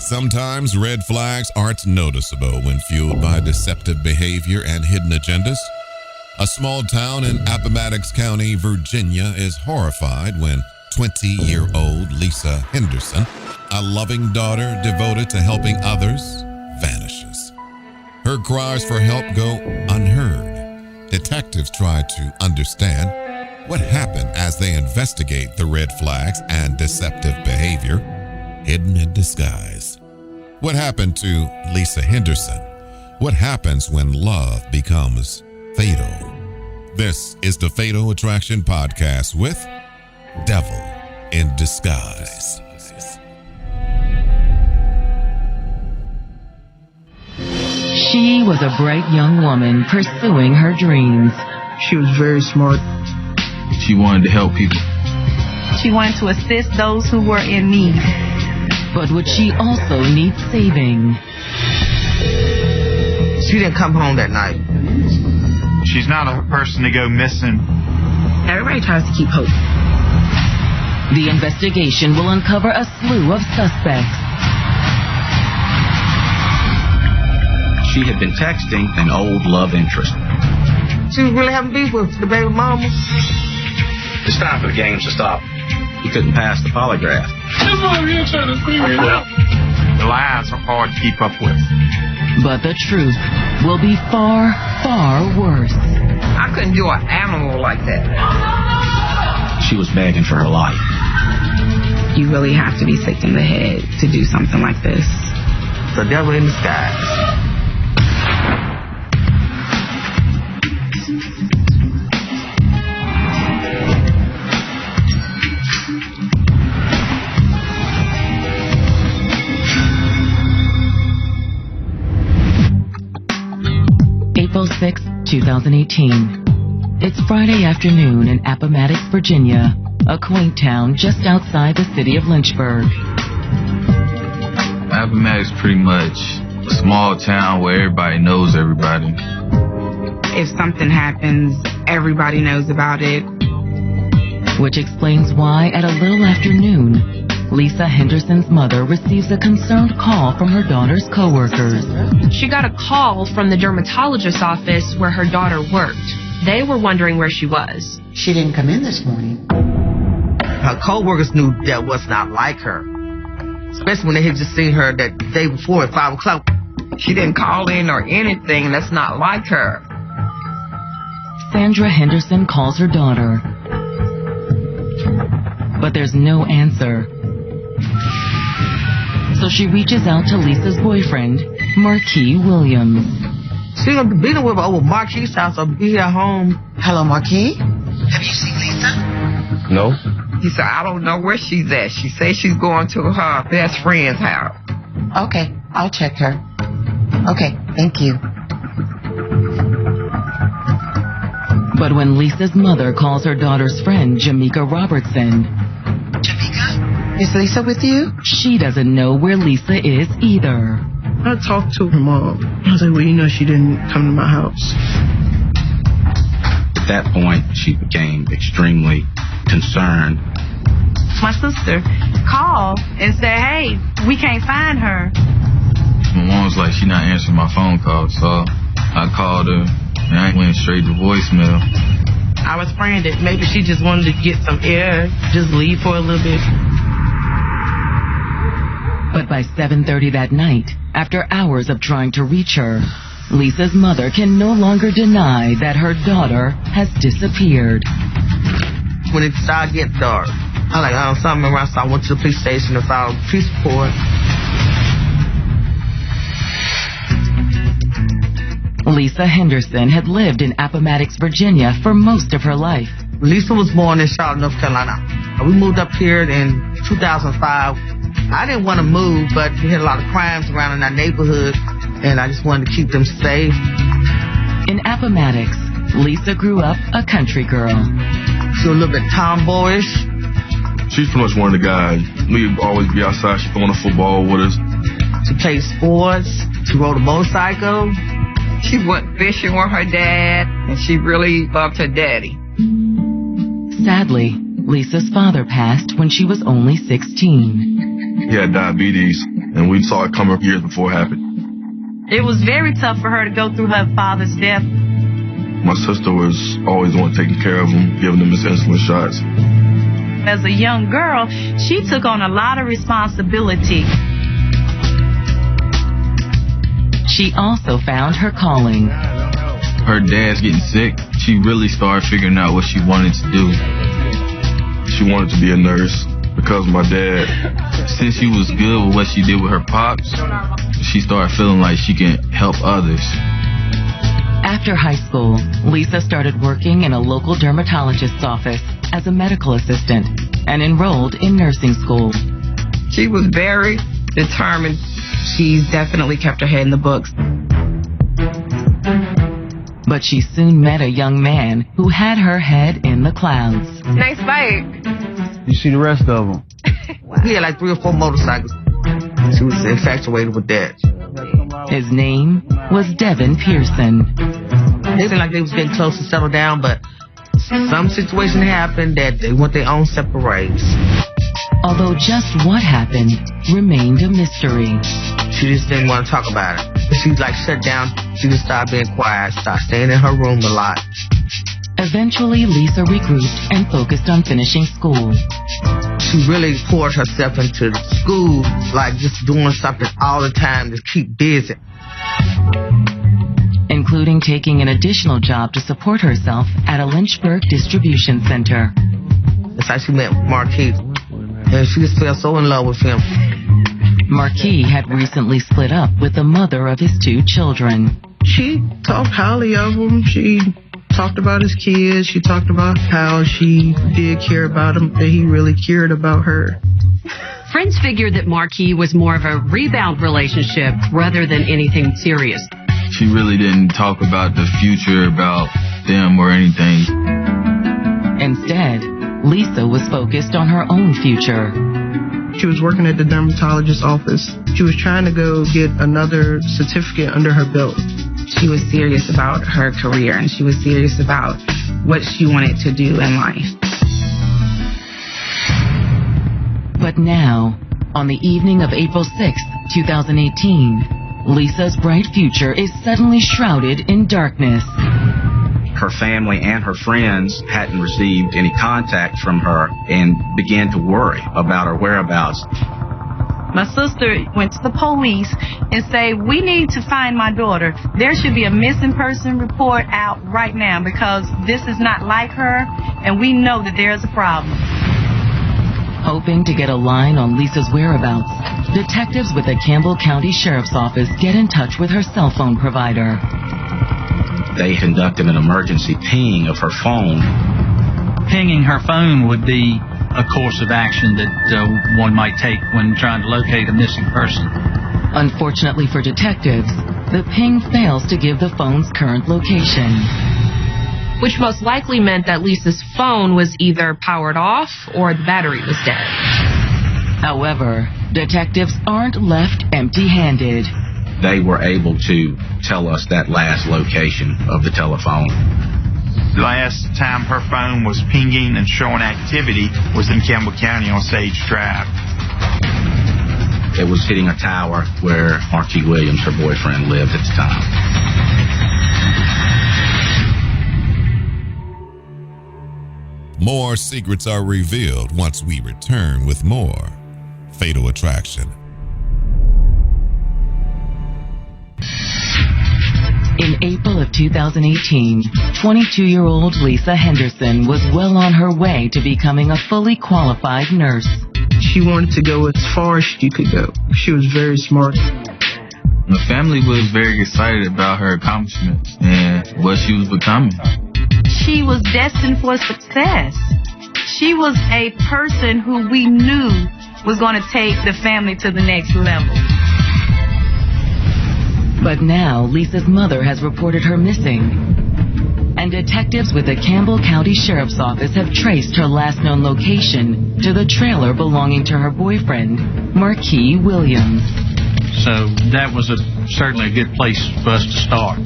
Sometimes red flags aren't noticeable when fueled by deceptive behavior and hidden agendas. A small town in Appomattox County, Virginia is horrified when 20-year-old Lisa Henderson, a loving daughter devoted to helping others, vanishes. Her cries for help go unheard. Detectives try to understand what happened as they investigate the red flags and deceptive behavior hidden in disguise. What happened to Lisa Henderson? What happens when love becomes fatal? This is the Fatal Attraction Podcast with Devil in Disguise. She was a bright young woman pursuing her dreams. She was very smart. She wanted to help people. She wanted to assist those who were in need. But would she also need saving? She didn't come home that night. She's not a person to go missing. Everybody tries to keep hope. The investigation will uncover a slew of suspects. She had been texting an old love interest. She was really having beef with the baby mama. It's time for the games to stop. He couldn't pass the polygraph. The lies are hard to keep up with. But the truth will be far, far worse. I couldn't do an animal like that. She was begging for her life. You really have to be sick in the head to do something like this. The devil in disguise. April 6, 2018. It's Friday afternoon in Appomattox, Virginia, a quaint town just outside the city of Lynchburg. Appomattox is pretty much a small town where everybody knows everybody. If something happens, everybody knows about it. Which explains why at a little after noon, Lisa Henderson's mother receives a concerned call from her daughter's coworkers. She got a call from the dermatologist's office where her daughter worked. They were wondering where she was. She didn't come in this morning. Her co-workers knew that was not like her. Especially when they had just seen her that day before at 5 o'clock. She didn't call in or anything. That's not like her. Sandra Henderson calls her daughter. But there's no answer. So she reaches out to Lisa's boyfriend, Marquis Williams. She's going to be with her over Marquis' house or be at home. Hello, Marquis? Have you seen Lisa? No. He said, I don't know where she's at. She says she's going to her best friend's house. Okay, I'll check her. Okay, thank you. But when Lisa's mother calls her daughter's friend, Jamaica Robertson, Jamaica, is Lisa with you? She doesn't know where Lisa is either. I talked to her mom. I was like, well, you know, she didn't come to my house. At that point, she became extremely concerned. My sister called and said, hey, we can't find her. My mom was like, she's not answering my phone call, so I called her. And I went straight to voicemail. I was praying that maybe she just wanted to get some air, just leave for a little bit. But by 7:30 that night, after hours of trying to reach her, Lisa's mother can no longer deny that her daughter has disappeared. When it started getting dark, I was like, something around, so I went to the police station and filed a police report. Lisa Henderson had lived in Appomattox, Virginia for most of her life. Lisa was born in Charlotte, North Carolina. We moved up here in 2005. I didn't want to move, but we had a lot of crimes around in our neighborhood, and I just wanted to keep them safe. In Appomattox, Lisa grew up a country girl. She was a little bit tomboyish. She's pretty much one of the guys. We'd always be outside. She'd go on the football with us. She played sports. She rode a motorcycle. She went fishing with her dad, and she really loved her daddy. Sadly, Lisa's father passed when she was only 16. He had diabetes, and we saw it coming years before it happened. It was very tough for her to go through her father's death. My sister was always the one taking care of him, giving him his insulin shots. As a young girl, she took on a lot of responsibility. She also found her calling. Her dad's getting sick. She really started figuring out what she wanted to do. She wanted to be a nurse because my dad. Since she was good with what she did with her pops, she started feeling like she can help others. After high school, Lisa started working in a local dermatologist's office as a medical assistant and enrolled in nursing school. She was very determined. She's definitely kept her head in the books. But she soon met a young man who had her head in the clouds. Nice bike. You see the rest of them? He had like 3 or 4 motorcycles. She was infatuated with that. His name was Devin Pearson. It seemed like they was getting close to settle down, but some situation happened that they went their own separate ways. Although just what happened remained a mystery. She just didn't want to talk about it. She like shut down. She just started being quiet, started staying in her room a lot. Eventually, Lisa regrouped and focused on finishing school. She really poured herself into school, like just doing something all the time to keep busy. Including taking an additional job to support herself at a Lynchburg distribution center. That's how she met Marquis. And she just fell so in love with him. Marquis had recently split up with the mother of his 2 children. She talked highly of him. She talked about his kids. She talked about how she did care about him, that he really cared about her. Friends figured that Marquis was more of a rebound relationship rather than anything serious. She really didn't talk about the future, about them or anything. Instead, Lisa was focused on her own future. She was working at the dermatologist's office. She was trying to go get another certificate under her belt. She was serious about her career, and she was serious about what she wanted to do in life. But now, on the evening of April 6th, 2018, Lisa's bright future is suddenly shrouded in darkness. Her family and her friends hadn't received any contact from her and began to worry about her whereabouts. My sister went to the police and said, we need to find my daughter. There should be a missing person report out right now because this is not like her, and we know that there's a problem. Hoping to get a line on Lisa's whereabouts, detectives with the Campbell County Sheriff's Office get in touch with her cell phone provider. They conducted an emergency ping of her phone. Pinging her phone would be a course of action that one might take when trying to locate a missing person. Unfortunately for detectives, the ping fails to give the phone's current location. Which most likely meant that Lisa's phone was either powered off or the battery was dead. However, detectives aren't left empty-handed. They were able to tell us that last location of the telephone. The last time her phone was pinging and showing activity was in Campbell County on Sage Drive. It was hitting a tower where Marquis Williams, her boyfriend, lived at the time. More secrets are revealed once we return with more Fatal Attraction. In April of 2018, 22-year-old Lisa Henderson was well on her way to becoming a fully qualified nurse. She wanted to go as far as she could go. She was very smart. My family was very excited about her accomplishments and what she was becoming. She was destined for success. She was a person who we knew was going to take the family to the next level. But now, Lisa's mother has reported her missing. And detectives with the Campbell County Sheriff's Office have traced her last known location to the trailer belonging to her boyfriend, Marquis Williams. So that was certainly a good place for us to start.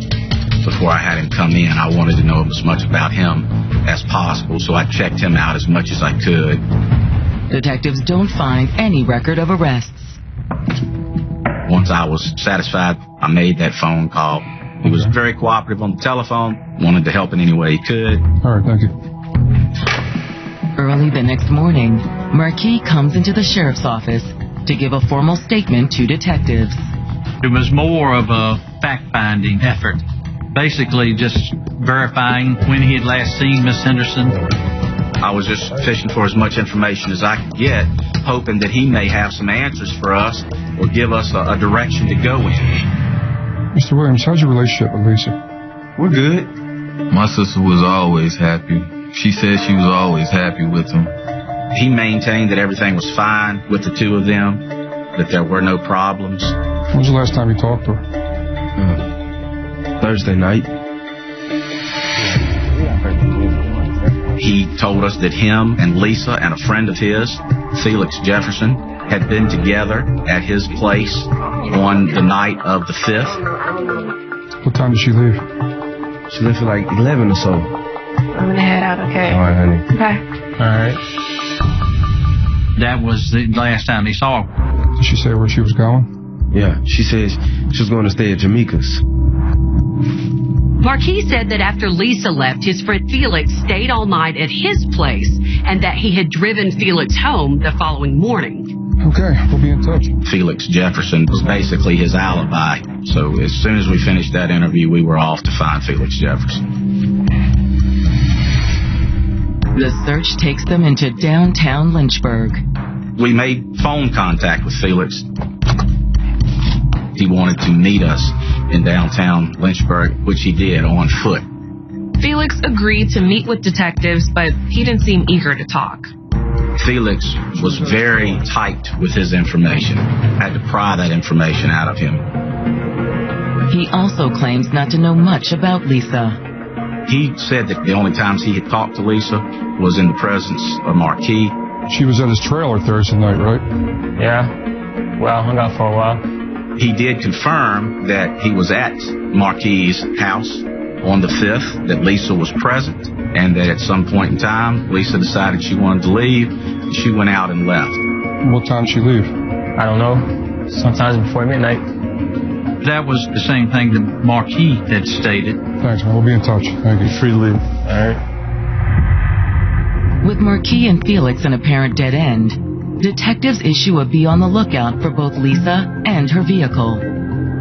Before I had him come in, I wanted to know as much about him as possible, so I checked him out as much as I could. Detectives don't find any record of arrests. Once I was satisfied, I made that phone call. He was very cooperative on the telephone, wanted to help in any way he could. All right, thank you. Early the next morning, Marquis comes into the sheriff's office to give a formal statement to detectives. It was more of a fact-finding effort, basically just verifying when he had last seen Miss Henderson. I was just fishing for as much information as I could get, hoping that he may have some answers for us or give us a direction to go in. Mr. Williams, how's your relationship with Lisa? We're good. My sister was always happy. She said she was always happy with him. He maintained that everything was fine with the two of them, that there were no problems. When was the last time you talked to her? Thursday night. He told us that him and Lisa and a friend of his, Felix Jefferson, had been together at his place on the night of the 5th. What time did she leave? She left at like 11 or so. I'm gonna head out, okay? All right, honey. Okay. All right. That was the last time he saw her. Did she say where she was going? Yeah, she said she was going to stay at Jamaica's. Marquis said that after Lisa left, his friend Felix stayed all night at his place and that he had driven Felix home the following morning. Okay, we'll be in touch. Felix Jefferson was basically his alibi. So as soon as we finished that interview, we were off to find Felix Jefferson. The search takes them into downtown Lynchburg. We made phone contact with Felix. He wanted to meet us in downtown Lynchburg, which he did on foot. Felix agreed to meet with detectives, but he didn't seem eager to talk. Felix was very tight with his information. Had to pry that information out of him. He also claims not to know much about Lisa. He said that the only times he had talked to Lisa was in the presence of Marquis. She was at his trailer Thursday night, right? Yeah. Well, hung out for a while. He did confirm that he was at Marquis' house on the 5th, that Lisa was present, and that at some point in time, Lisa decided she wanted to leave. She went out and left. What time did she leave? I don't know. Sometimes before midnight. That was the same thing that Marquis had stated. Thanks, man. We'll be in touch. Thank you. Free to leave. All right. With Marquis and Felix an apparent dead end, detectives issue a be on the lookout for both Lisa and her vehicle.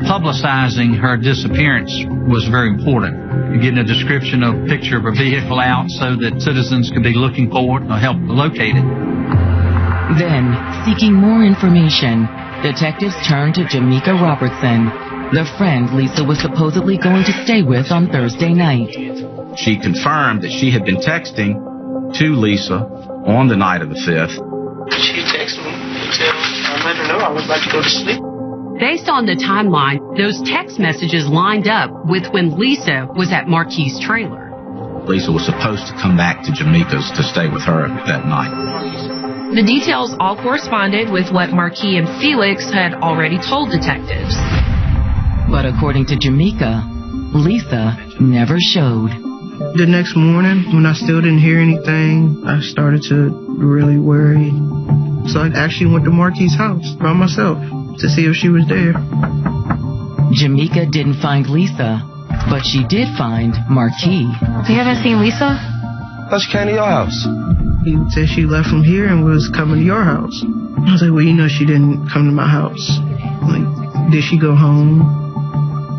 Publicizing her disappearance was very important. Getting a description of a picture of her vehicle out so that citizens could be looking for it or help locate it. Then, seeking more information, detectives turn to Jamaica Robertson, the friend Lisa was supposedly going to stay with on Thursday night. She confirmed that she had been texting to Lisa on the night of the 5th. She texted me until I let her know I was about to go to sleep. Based on the timeline, those text messages lined up with when Lisa was at Marquis' trailer. Lisa was supposed to come back to Jamaica's to stay with her that night. The details all corresponded with what Marquis and Felix had already told detectives. But according to Jamaica, Lisa never showed. The next morning, when I still didn't hear anything, I started to really worry. So I actually went to Marquis' house by myself to see if she was there. Jamaica didn't find Lisa, but she did find Marquis. You haven't seen Lisa? How she came to your house? He said she left from here and was coming to your house. I was like, well, you know she didn't come to my house. Like, did she go home?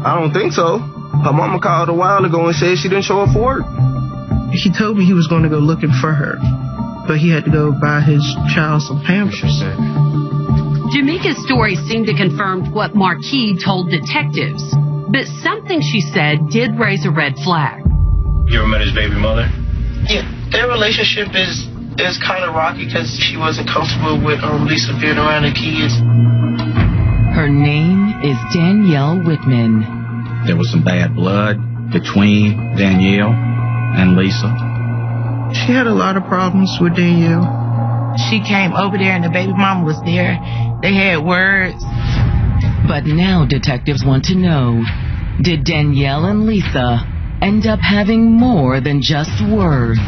I don't think so. Her mama called a while ago and said she didn't show up for work. He told me he was going to go looking for her, but he had to go buy his child some Pampers. Jamaica's story seemed to confirm what Marquis told detectives, but something she said did raise a red flag. You ever met his baby mother? Yeah, their relationship is kind of rocky because she wasn't comfortable with Lisa being around the kids. Her name is Danielle Whitman. There was some bad blood between Danielle and Lisa. She had a lot of problems with Danielle. She came over there and the baby mama was there. They had words. But now detectives want to know, did Danielle and Lisa end up having more than just words?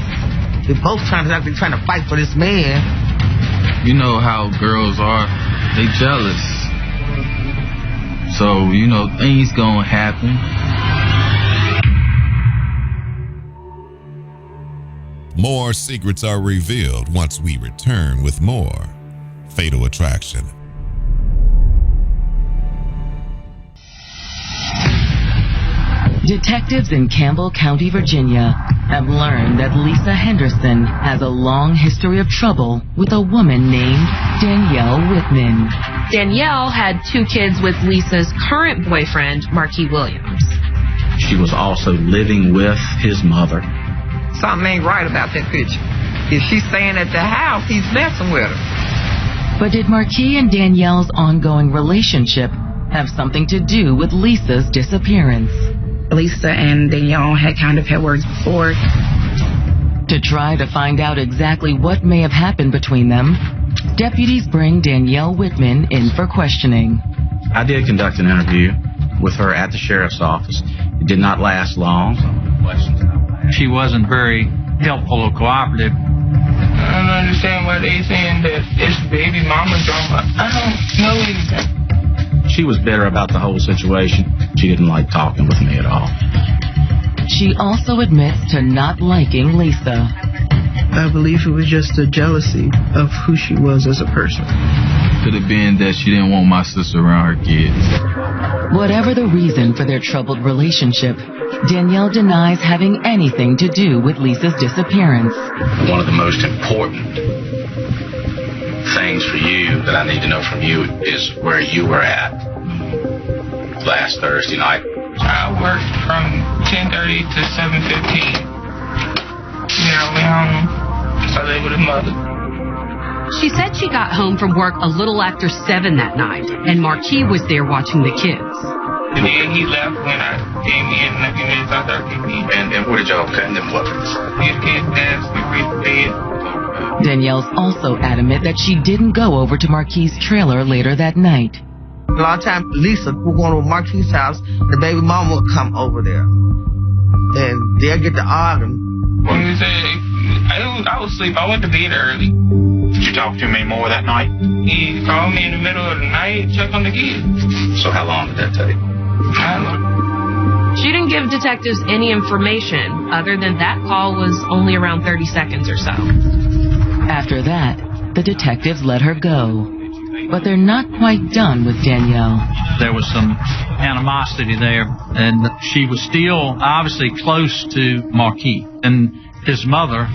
They're both trying to fight for this man. You know how girls are. They jealous. So, things gonna happen. More secrets are revealed once we return with more Fatal Attraction. Detectives in Campbell County, Virginia, have learned that Lisa Henderson has a long history of trouble with a woman named Danielle Whitman. Danielle had 2 kids with Lisa's current boyfriend, Marquis Williams. She was also living with his mother. Something ain't right about that picture. If she's staying at the house, he's messing with her. But did Marquis and Danielle's ongoing relationship have something to do with Lisa's disappearance? Lisa and Danielle had kind of had words before. To try to find out exactly what may have happened between them, deputies bring Danielle Whitman in for questioning. I did conduct an interview with her at the sheriff's office. It did not last long. She wasn't very helpful or cooperative. I don't understand why they saying that it's baby mama drama. I don't know anything. She was bitter about the whole situation. She didn't like talking with me at all. She also admits to not liking Lisa. I believe it was just a jealousy of who she was as a person. Could have been that she didn't want my sister around her kids. Whatever the reason for their troubled relationship, Danielle denies having anything to do with Lisa's disappearance. One of the most important things for you that I need to know from you is where you were at last Thursday night. I worked from 10:30 to 7:15. I went home. So I lived with his mother. She said she got home from work a little after 7 that night, and Marquis was there watching the kids. And then he left when I came in, and a few minutes after I came in. And what did y'all cut in them weapons? His kids danced, we reached the bed. Danielle's also adamant that she didn't go over to Marquis' trailer later that night. A lot of times, Lisa would go to Marquis' house, the baby mama would come over there. And they'll get to arguing. When he said, I was asleep, I went to bed early. Did you talk to him anymore that night? He called me in the middle of the night, check on the kids. So how long did that take? I don't know. She didn't give detectives any information other than that call was only around 30 seconds or so. After that, the detectives let her go. But they're not quite done with Danielle. There was some animosity there, and she was still obviously close to Marquis. And his mother,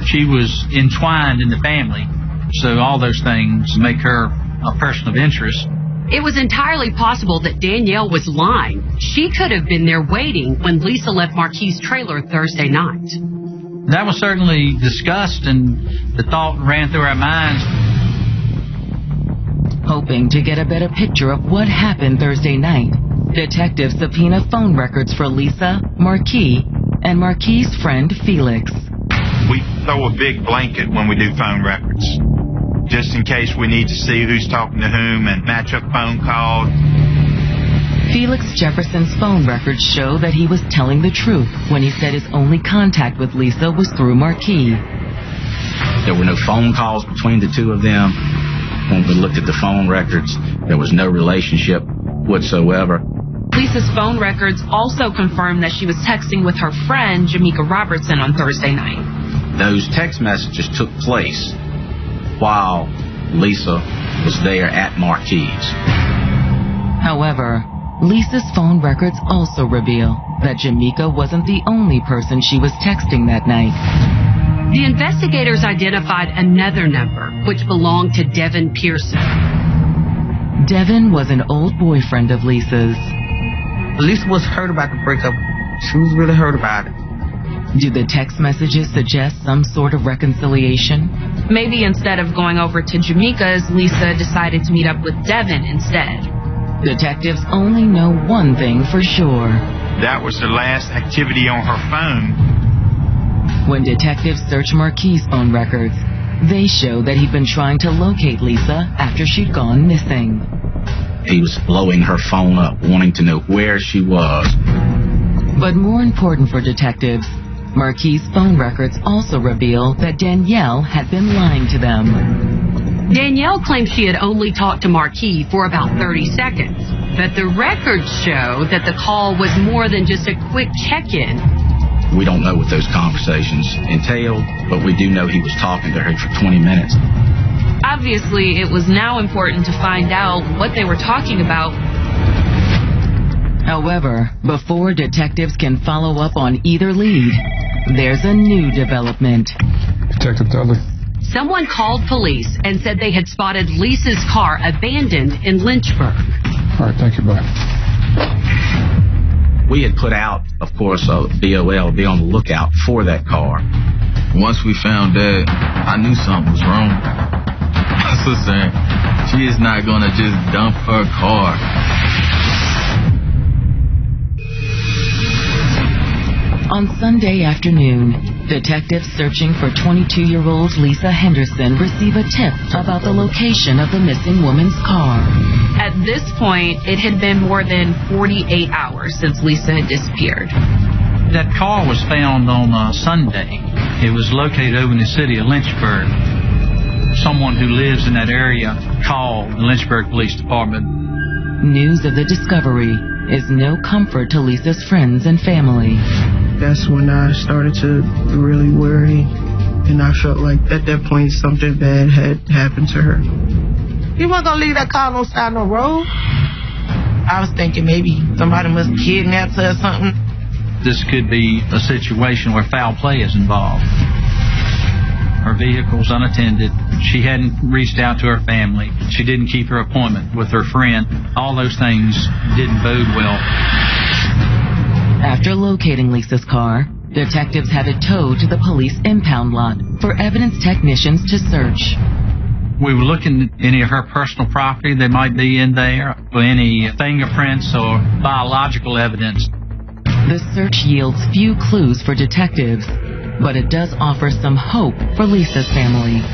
she was entwined in the family, so all those things make her a person of interest. It was entirely possible that Danielle was lying. She could have been there waiting when Lisa left Marquis' trailer Thursday night. That was certainly discussed, and the thought ran through our minds. Hoping to get a better picture of what happened Thursday night, detectives subpoena phone records for Lisa, Marquis, and Marquis' friend Felix. We throw a big blanket when we do phone records, just in case we need to see who's talking to whom and match up phone calls. Felix Jefferson's phone records show that he was telling the truth when he said his only contact with Lisa was through Marquis. There were no phone calls between the two of them. When we looked at the phone records, there was no relationship whatsoever. Lisa's phone records also confirmed that she was texting with her friend, Jamaica Robertson, on Thursday night. Those text messages took place while Lisa was there at Marquis. However, Lisa's phone records also reveal that Jamaica wasn't the only person she was texting that night. The investigators identified another number, which belonged to Devin Pearson. Devin was an old boyfriend of Lisa's. Lisa was hurt about the breakup. She was really hurt about it. Do the text messages suggest some sort of reconciliation? Maybe instead of going over to Jamaica's, Lisa decided to meet up with Devin instead. Detectives only know one thing for sure. That was the last activity on her phone. When detectives search Marquis' phone records, they show that he'd been trying to locate Lisa after she'd gone missing. He was blowing her phone up, wanting to know where she was. But more important for detectives, Marquis' phone records also reveal that Danielle had been lying to them. Danielle claims she had only talked to Marquis for about 30 seconds, but the records show that the call was more than just a quick check-in. We don't know what those conversations entailed, but we do know he was talking to her for 20 minutes. Obviously, it was now important to find out what they were talking about. However, before detectives can follow up on either lead, there's a new development. Detective Dudley. Someone called police and said they had spotted Lisa's car abandoned in Lynchburg. All right, thank you, bye. We had put out, of course, a BOL, be on the lookout for that car. Once we found that, I knew something was wrong. I was saying, she is not going to just dump her car. On Sunday afternoon, detectives searching for 22-year-old Lisa Henderson receive a tip about the location of the missing woman's car. At this point, it had been more than 48 hours since Lisa had disappeared. That car was found on Sunday. It was located over in the city of Lynchburg. Someone who lives in that area called the Lynchburg Police Department. News of the discovery is no comfort to Lisa's friends and family. That's when I started to really worry, and I felt like at that point something bad had happened to her. You weren't gonna leave that car on the side of the road? I was thinking maybe somebody must kidnap her or something. This could be a situation where foul play is involved. Her vehicle's unattended. She hadn't reached out to her family. She didn't keep her appointment with her friend. All those things didn't bode well. After locating Lisa's car, detectives have it towed to the police impound lot for evidence technicians to search. We were looking at any of her personal property that might be in there, or any fingerprints or biological evidence. The search yields few clues for detectives, but it does offer some hope for Lisa's family.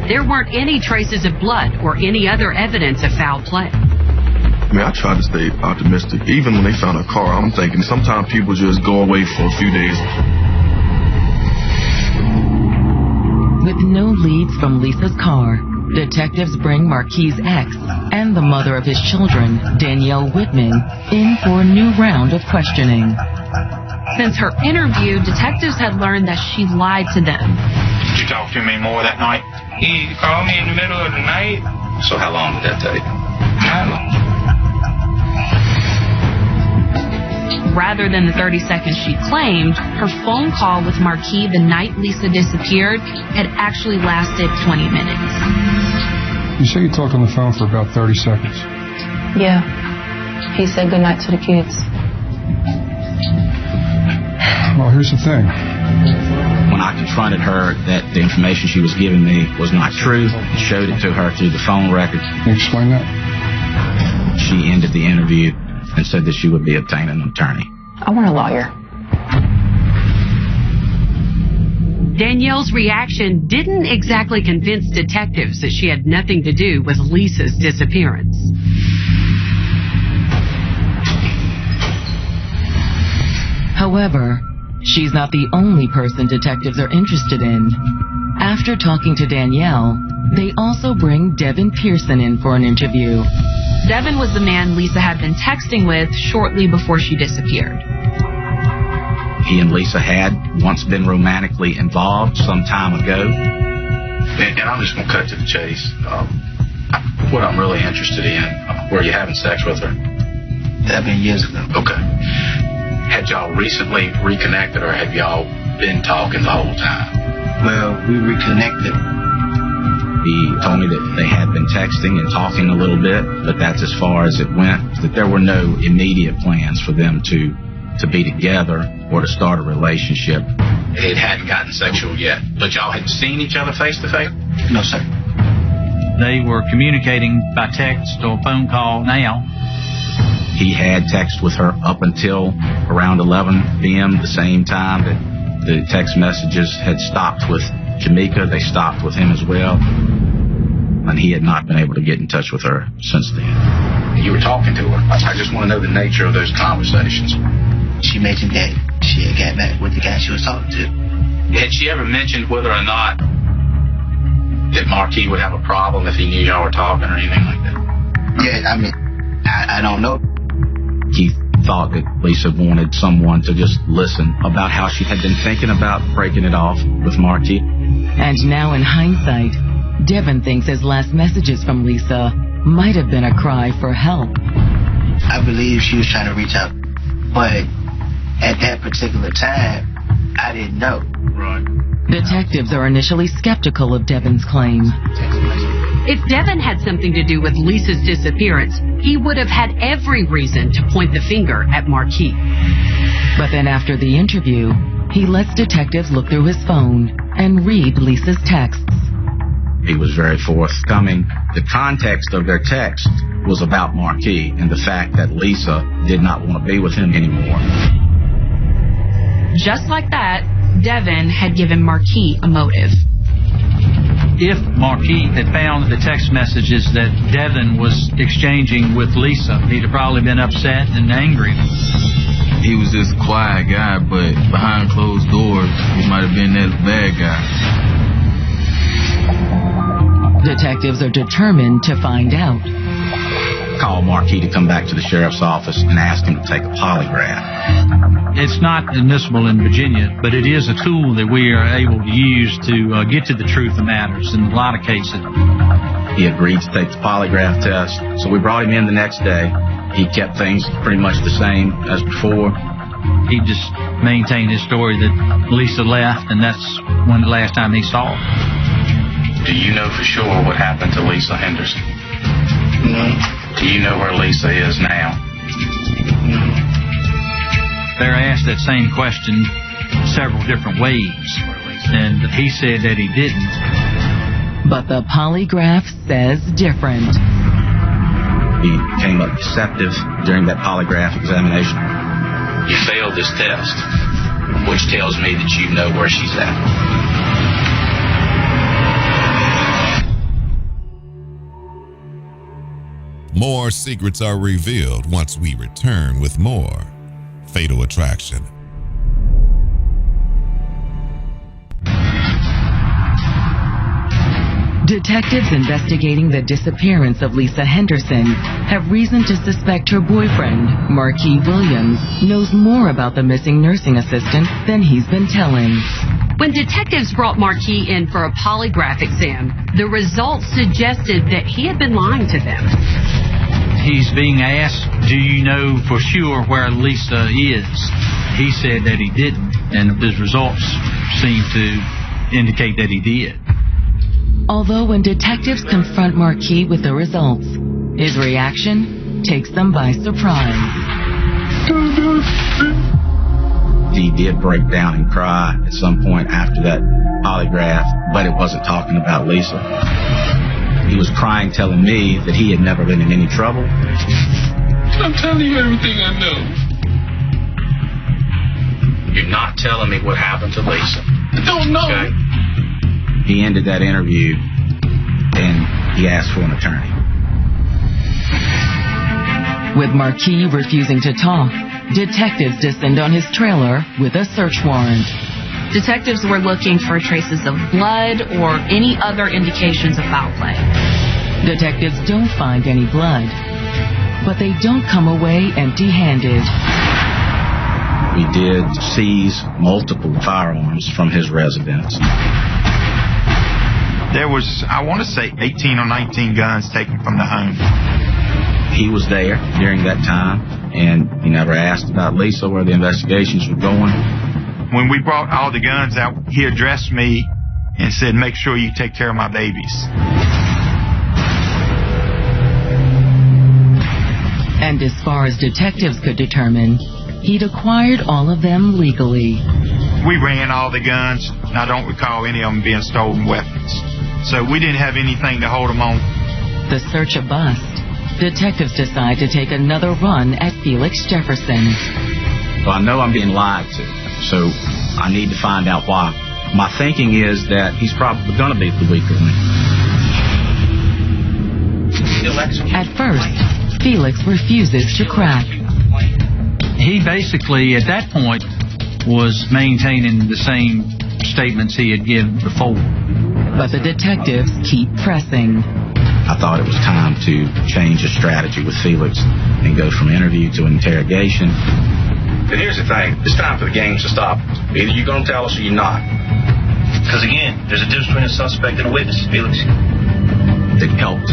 There weren't any traces of blood or any other evidence of foul play. I mean, I tried to stay optimistic. Even when they found her car, I'm thinking sometimes people just go away for a few days. With no leads from Lisa's car, detectives bring Marquis' ex and the mother of his children, Danielle Whitman, in for a new round of questioning. Since her interview, detectives had learned that she lied to them. Did you talk to me more that night? He called me in the middle of the night. So how long did that take? How long? Rather than the 30 seconds she claimed, her phone call with Marquis the night Lisa disappeared had actually lasted 20 minutes. You say you talked on the phone for about 30 seconds. Yeah. He said goodnight to the kids. Well, here's the thing. When I confronted her that the information she was giving me was not true, showed it to her through the phone record. Can you explain that? She ended the interview and said that she would be obtaining an attorney. I want a lawyer. Danielle's reaction didn't exactly convince detectives that she had nothing to do with Lisa's disappearance. However, she's not the only person detectives are interested in. After talking to Danielle, they also bring Devin Pearson in for an interview. Devin was the man Lisa had been texting with shortly before she disappeared. He and Lisa had once been romantically involved some time ago. And I'm just going to cut to the chase. What I'm really interested in, were you having sex with her? That been years ago. Okay. Had y'all recently reconnected, or have y'all been talking the whole time? Well, we reconnected. He told me that they had been texting and talking a little bit, but that's as far as it went, that there were no immediate plans for them to be together or to start a relationship. It hadn't gotten sexual yet, but y'all had seen each other face to face? No, sir. They were communicating by text or phone call now. He had text with her up until around 11 p.m., the same time that the text messages had stopped with Jamaica. They stopped with him as well. And he had not been able to get in touch with her since then. You were talking to her. I just want to know the nature of those conversations. She mentioned that she had got back with the guy she was talking to. Had she ever mentioned whether or not that Marquis would have a problem if he knew y'all were talking or anything like that? Yeah, I mean, I don't know. He thought that Lisa wanted someone to just listen about how she had been thinking about breaking it off with Marquis. And now in hindsight, Devin thinks his last messages from Lisa might have been a cry for help. I believe she was trying to reach out, but at that particular time, I didn't know. Right. Detectives are initially skeptical of Devin's claim. If Devin had something to do with Lisa's disappearance, he would have had every reason to point the finger at Marquis. But then after the interview, he lets detectives look through his phone and read Lisa's texts. He was very forthcoming. The context of their text was about Marquis and the fact that Lisa did not want to be with him anymore. Just like that, Devin had given Marquis a motive. If Marquis had found the text messages that Devin was exchanging with Lisa, he'd have probably been upset and angry. He was just a quiet guy, but behind closed doors, he might have been that bad guy. Detectives are determined to find out. Called Marquis to come back to the sheriff's office and asked him to take a polygraph. It's not admissible in Virginia, but it is a tool that we are able to use to get to the truth of matters in a lot of cases. He agreed to take the polygraph test, so we brought him in the next day. He kept things pretty much the same as before. He just maintained his story that Lisa left, and that's when the last time he saw her. Do you know for sure what happened to Lisa Henderson? No. Do you know where Lisa is now? No. They're asked that same question several different ways, and he said that he didn't. But the polygraph says different. He came up deceptive during that polygraph examination. You failed this test, which tells me that you know where she's at. More secrets are revealed once we return with more Fatal Attraction. Detectives investigating the disappearance of Lisa Henderson have reason to suspect her boyfriend, Marquis Williams, knows more about the missing nursing assistant than he's been telling. When detectives brought Marquis in for a polygraph exam, the results suggested that he had been lying to them. He's being asked, do you know for sure where Lisa is? He said that he didn't, and his results seem to indicate that he did. Although when detectives confront Marquis with the results, his reaction takes them by surprise. He did break down and cry at some point after that polygraph, but it wasn't talking about Lisa. He was crying, telling me that he had never been in any trouble. I'm telling you everything I know. You're not telling me what happened to Lisa. I don't know. Okay. He ended that interview and he asked for an attorney. With Marquis refusing to talk, detectives descend on his trailer with a search warrant. Detectives were looking for traces of blood or any other indications of foul play. Detectives don't find any blood, but they don't come away empty-handed. We did seize multiple firearms from his residence. There was, I want to say, 18 or 19 guns taken from the home. He was there during that time, and he never asked about Lisa, where the investigations were going. When we brought all the guns out, he addressed me and said, make sure you take care of my babies. And as far as detectives could determine, he'd acquired all of them legally. We ran all the guns, and I don't recall any of them being stolen weapons. So we didn't have anything to hold them on. The search a bust, detectives decide to take another run at Felix Jefferson. Well, I know I'm being lied to, so I need to find out why. My thinking is that he's probably going to be the weaker link. At first, Felix refuses to crack. He basically, at that point, was maintaining the same statements he had given before. But the detectives keep pressing. I thought it was time to change the strategy with Felix and go from interview to interrogation. But here's the thing. It's time for the games to stop. Either you're going to tell us or you're not. Because, again, there's a difference between a suspect and a witness, Felix. It helped,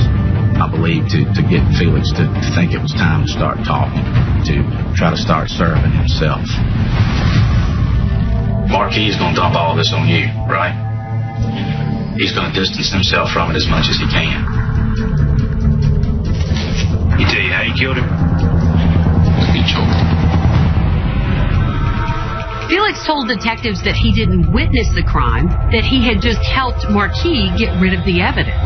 I believe, to get Felix to think it was time to start talking, to try to start serving himself. Marquis is going to dump all this on you, right? He's going to distance himself from it as much as he can. He tell you how he killed him? He choked him. Felix told detectives that he didn't witness the crime, that he had just helped Marquis get rid of the evidence.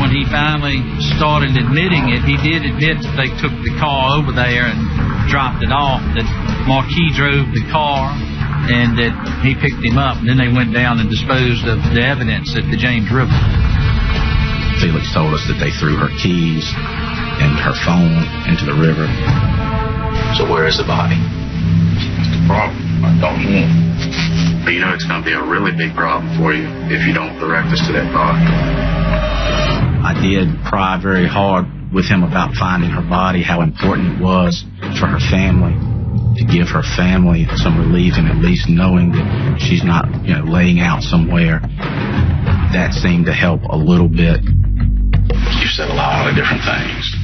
When he finally started admitting it, he did admit that they took the car over there and dropped it off, that Marquis drove the car and that he picked him up, and then they went down and disposed of the evidence at the James River. Felix told us that they threw her keys and her phone into the river. So where is the body? That's the problem. I don't know. But you know it's going to be a really big problem for you if you don't direct us to that body. I did pry very hard with him about finding her body, how important it was for her family, to give her family some relief and at least knowing that she's not, laying out somewhere. That seemed to help a little bit. You said a lot of different things.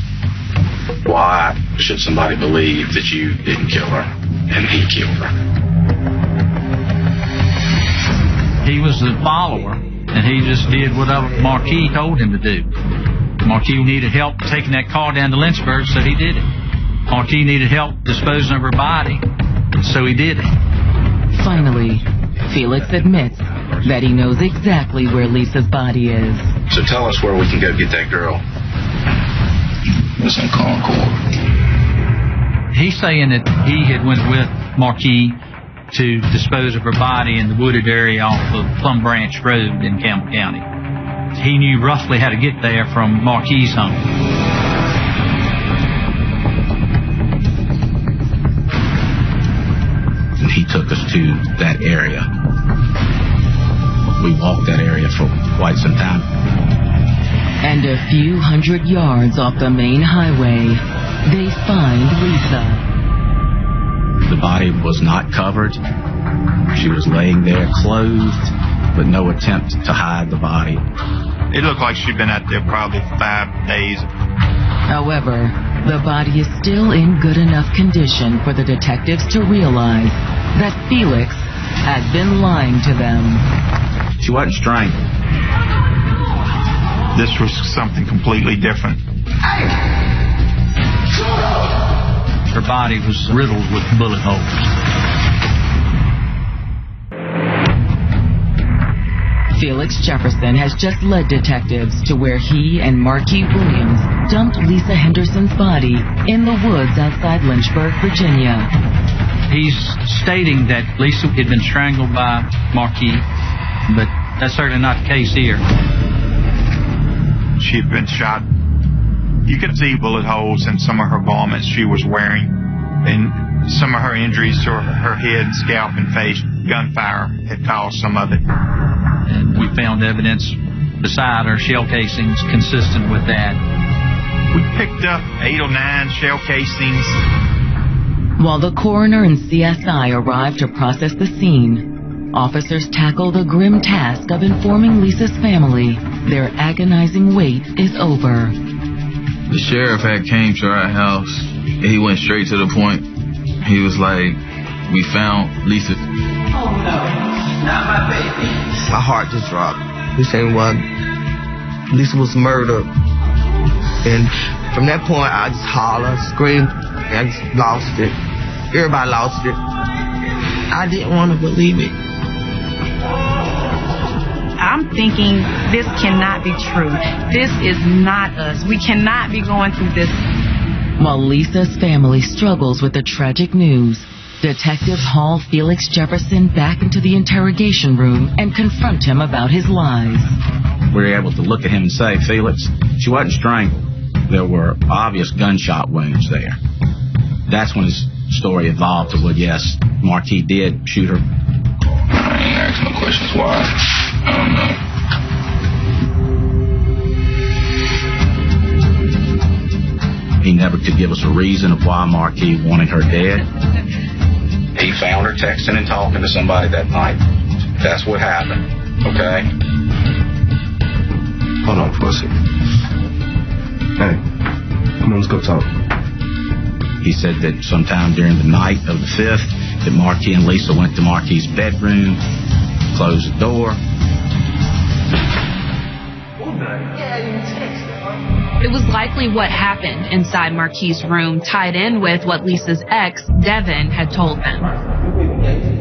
Why should somebody believe that you didn't kill her and he killed her? He was the follower, and he just did whatever Marquis told him to do. Marquis needed help taking that car down to Lynchburg, so he did it. Marquis needed help disposing of her body, so he did it. Finally, Felix admits that he knows exactly where Lisa's body is. So tell us where we can go get that girl. It's in Concord. He's saying that he had went with Marquis to dispose of her body in the wooded area off of Plum Branch Road in Campbell County. He knew roughly how to get there from Marquis' home. He took us to that area. We walked that area for quite some time. And a few hundred yards off the main highway, they find Lisa. The body was not covered. She was laying there clothed, but no attempt to hide the body. It looked like she'd been out there probably 5 days. However, the body is still in good enough condition for the detectives to realize that Felix had been lying to them. She wasn't strangled. This was something completely different. Her body was riddled with bullet holes. Felix Jefferson has just led detectives to where he and Marquis Williams dumped Lisa Henderson's body in the woods outside Lynchburg, Virginia. He's stating that Lisa had been strangled by Marquis, but that's certainly not the case here. She had been shot. You could see bullet holes in some of her garments she was wearing, and some of her injuries to her head, scalp, and face. Gunfire had caused some of it. And we found evidence beside her shell casings consistent with that. We picked up 8 or 9 shell casings. While the coroner and CSI arrive to process the scene, officers tackle the grim task of informing Lisa's family their agonizing wait is over. The sheriff had came to our house. He went straight to the point. He was like, we found Lisa. Oh no, not my baby. My heart just dropped. He said, well, Lisa was murdered. And from that point, I just hollered, screamed, I just lost it. Everybody lost it. I didn't want to believe it. I'm thinking this cannot be true. This is not us. We cannot be going through this. While Lisa's family struggles with the tragic news, detectives haul Felix Jefferson back into the interrogation room and confront him about his lies. We were able to look at him and say, Felix, she wasn't strangled. There were obvious gunshot wounds there. That's when his story evolved to, well, yes, Marquis did shoot her. I ain't asking no questions. Why? He never could give us a reason of why Marquis wanted her dead. He found her texting and talking to somebody that night. That's what happened, okay? Hold on for a second. Hey, come on, let's go talk. He said that sometime during the night of the 5th, that Marquis and Lisa went to Marquis' bedroom, closed the door. It was likely what happened inside Marquis' room tied in with what Lisa's ex, Devin, had told them.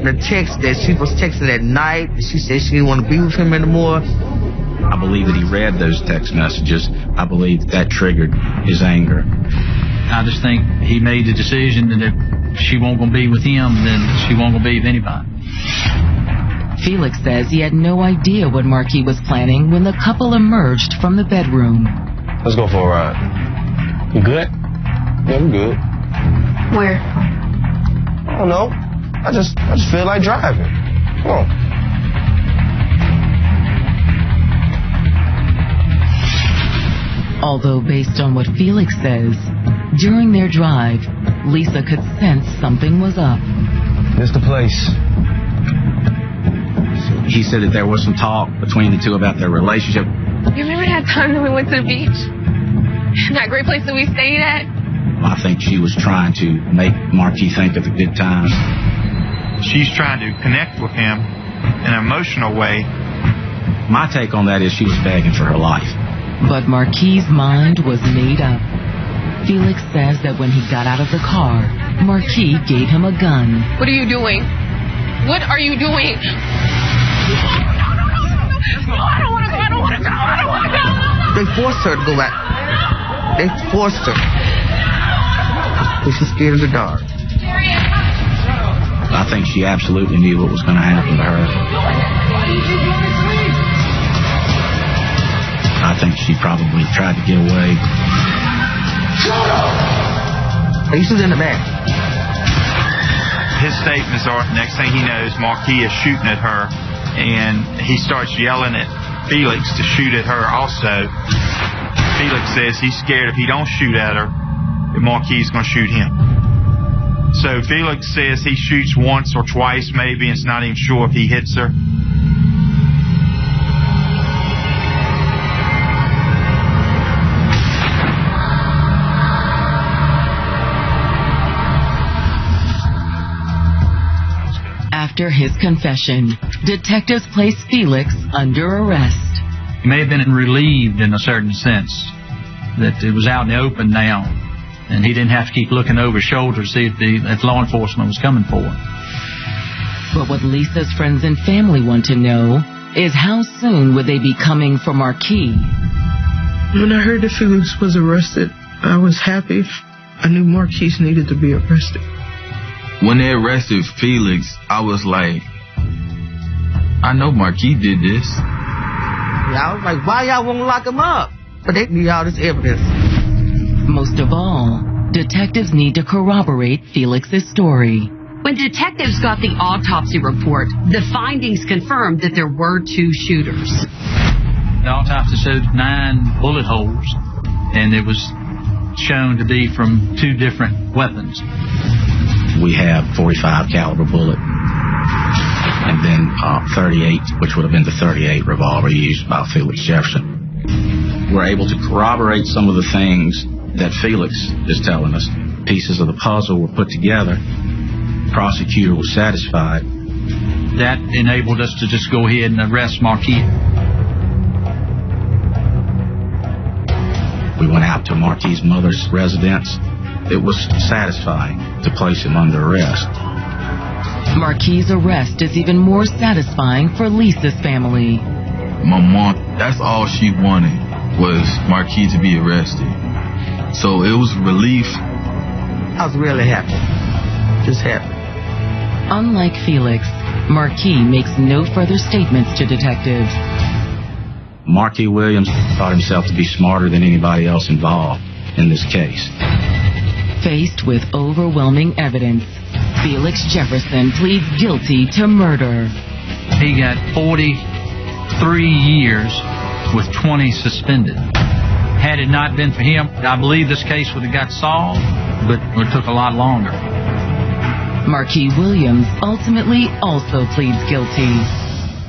The text that she was texting at night, she said she didn't want to be with him anymore. I believe that he read those text messages. I believe that triggered his anger. I just think he made the decision that if she won't going to be with him, then she won't going to be with anybody. Felix says he had no idea what Marquis was planning when the couple emerged from the bedroom. Let's go for a ride. You good? Yeah, I'm good. Where? I don't know. I just feel like driving. Come on. Although based on what Felix says, during their drive, Lisa could sense something was up. This the place. He said that there was some talk between the two about their relationship. You remember that time that we went to the beach? That great place that we stayed at? I think she was trying to make Marquis think of the good times. She's trying to connect with him in an emotional way. My take on that is she was begging for her life. But Marquis' mind was made up. Felix says that when he got out of the car, Marquis gave him a gun. What are you doing? What are you doing? I don't want to go. They forced her to go back. They forced her. She's scared of the dark. I think she absolutely knew what was going to happen to her. I think she probably tried to get away. Lisa's in the back. His statements are, next thing he knows, Marquis is shooting at her, and he starts yelling at Felix to shoot at her also. Felix says he's scared if he don't shoot at her, that Marquis is going to shoot him. So Felix says he shoots once or twice maybe, and it's not even sure if he hits her. After his confession, detectives placed Felix under arrest. He may have been relieved in a certain sense that it was out in the open now, and he didn't have to keep looking over his shoulder to see if law enforcement was coming for him. But what Lisa's friends and family want to know is how soon would they be coming for Marquis? When I heard that Felix was arrested, I was happy. I knew Marquis needed to be arrested. When they arrested Felix, I was like, I know Marquis did this. Yeah, I was like, why y'all won't lock him up? But they need all this evidence. Most of all, detectives need to corroborate Felix's story. When detectives got the autopsy report, the findings confirmed that there were 2 shooters. The autopsy showed 9 bullet holes, and it was shown to be from 2 different weapons. We have 45 caliber bullet, and then 38, which would have been the 38 revolver used by Felix Jefferson. We're able to corroborate some of the things that Felix is telling us. Pieces of the puzzle were put together. The prosecutor was satisfied. That enabled us to just go ahead and arrest Marquis. We went out to Marquis' mother's residence. It was satisfying to place him under arrest. Marquis' arrest is even more satisfying for Lisa's family. My mom, that's all she wanted, was Marquis to be arrested. So it was relief. I was really happy. Just happy. Unlike Felix, Marquis makes no further statements to detectives. Marquis Williams thought himself to be smarter than anybody else involved in this case. Faced with overwhelming evidence, Felix Jefferson pleads guilty to murder. He got 40 3 years with 20 suspended. Had it not been for him, I believe this case would have got solved, but it took a lot longer. Marquis Williams ultimately also pleads guilty.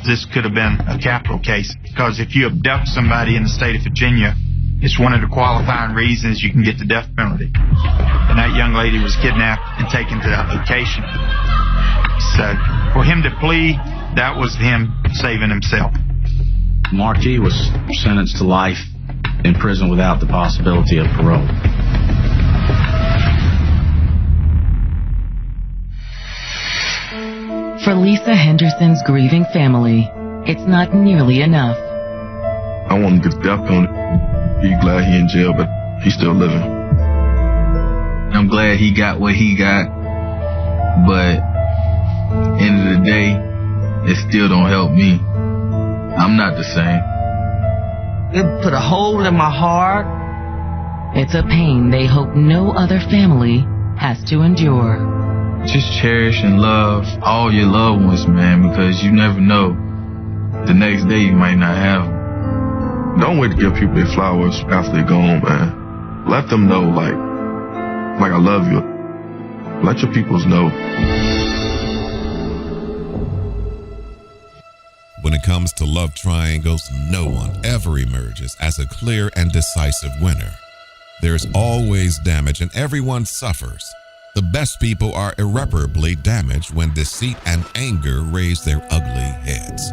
This could have been a capital case, because if you abduct somebody in the state of Virginia, it's one of the qualifying reasons you can get the death penalty. And that young lady was kidnapped and taken to that location. So for him to plea, that was him saving himself. Marquis was sentenced to life in prison without the possibility of parole. For Lisa Henderson's grieving family, it's not nearly enough. I want him to get the death penalty. He's glad he in jail, but he's still living. I'm glad he got what he got, but end of the day, it still don't help me. I'm not the same. It put a hole in my heart. It's a pain they hope no other family has to endure. Just cherish and love all your loved ones, man, because you never know. The next day you might not have them. Don't wait to give people their flowers after they're gone, man. Let them know, like I love you. Let your peoples know. When it comes to love triangles, no one ever emerges as a clear and decisive winner. There's always damage and everyone suffers. The best people are irreparably damaged when deceit and anger raise their ugly heads.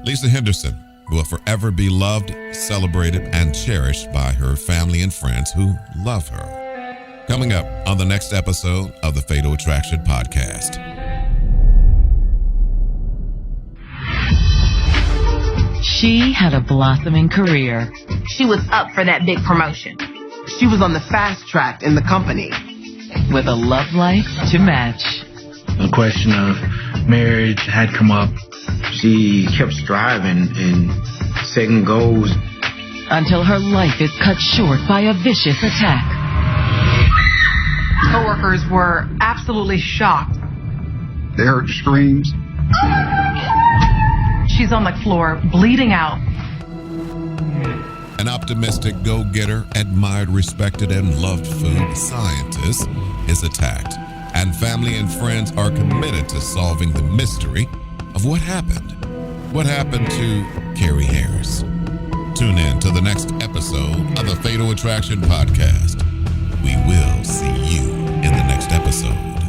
Lisa Henderson will forever be loved, celebrated, and cherished by her family and friends who love her. Coming up on the next episode of the Fatal Attraction Podcast. She had a blossoming career. She was up for that big promotion. She was on the fast track in the company. With a love life to match. The question of marriage had come up. She kept striving and setting goals. Until her life is cut short by a vicious attack. Coworkers were absolutely shocked. They heard the screams. She's on the floor, bleeding out. An optimistic go-getter, admired, respected, and loved food scientist is attacked, and family and friends are committed to solving the mystery of what happened. What happened to Carrie Harris? Tune in to the next episode of the Fatal Attraction Podcast. We will see you in the next episode.